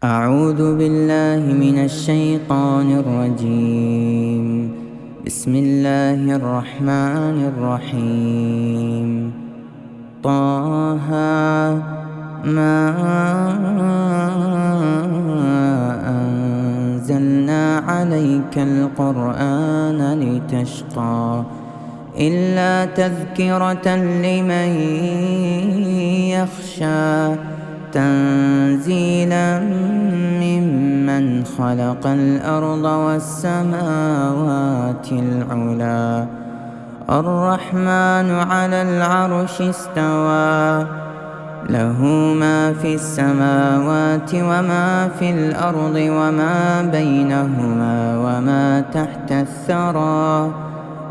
أعوذ بالله من الشيطان الرجيم. بسم الله الرحمن الرحيم. طه ما أنزلنا عليك القرآن لتشقى إلا تذكرة لمن يخشى تنزيلا ممن خلق الأرض والسماوات العلى الرحمن على العرش استوى له ما في السماوات وما في الأرض وما بينهما وما تحت الثرى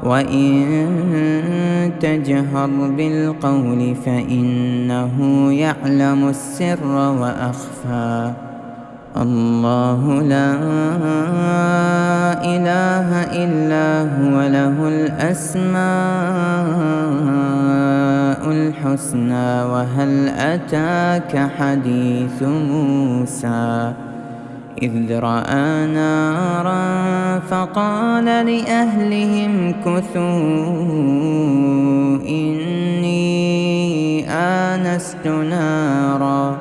وإن تجهر بالقول فإنه يعلم السر وأخفى الله لا إله إلا هو له الأسماء الحسنى وهل أتاك حديث موسى إذ رأى نارا فقال لأهلهم كثوا إني آنست نارا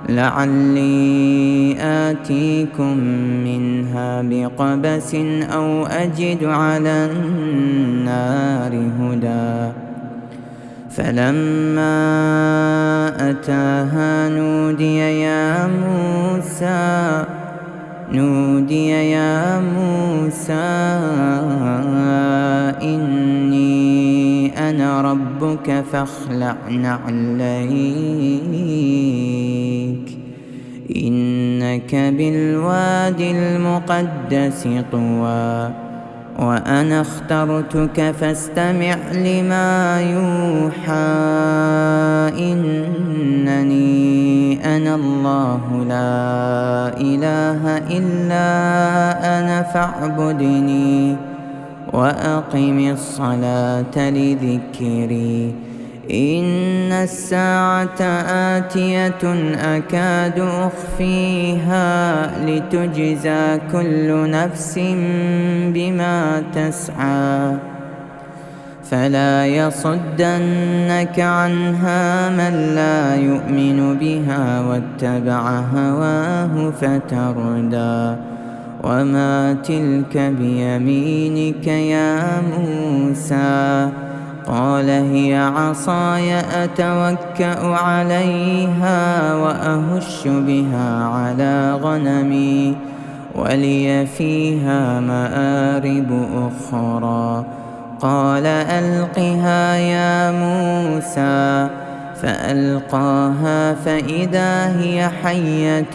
لعلي آتيكم منها بقبس أو أجد على النار هدى فلما أتاها نودي يا موسى إني أنا ربك فاخلع نعليك إنك بالواد المقدس طوى وأنا اخترتك فاستمع لما يوحى إنني أنا الله لا إله إلا أنا فاعبدني وأقم الصلاة لذكري إن الساعة آتية أكاد أخفيها لتجزى كل نفس بما تسعى فلا يصدنك عنها من لا يؤمن بها واتبع هواه فتردى وما تلك بيمينك يا موسى قال هي عصاي أتوكأ عليها وأهش بها على غنمي ولي فيها مآرب أخرى قال ألقها يا موسى فألقاها فإذا هي حية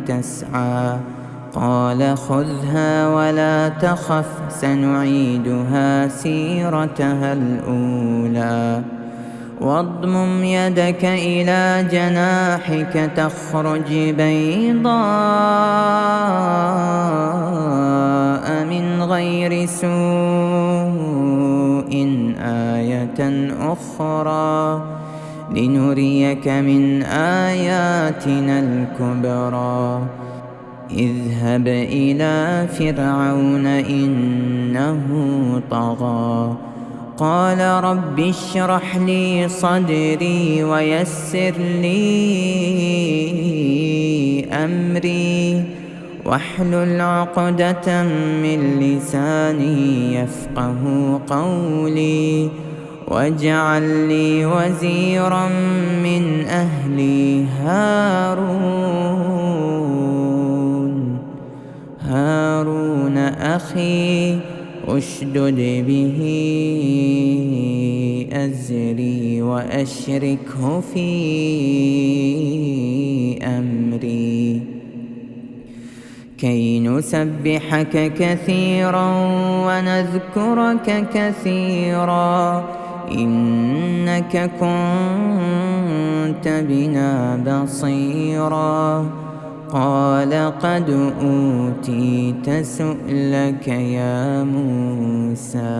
تسعى قال خذها ولا تخف سنعيدها سيرتها الأولى واضمم يدك إلى جناحك تخرج بيضاء من غير سوء آية أخرى لنريك من آياتنا الكبرى اذهب إلى فرعون إنه طغى قال رب اشرح لي صدري ويسر لي أمري واحلل عقدة من لساني يفقه قولي واجعل لي وزيرا من أهلي هارون أخي أشدد به أزري وأشركه في أمري كي نسبحك كثيرا ونذكرك كثيرا إنك كنت بنا بصيرا قال قد أوتيت سؤلك يا موسى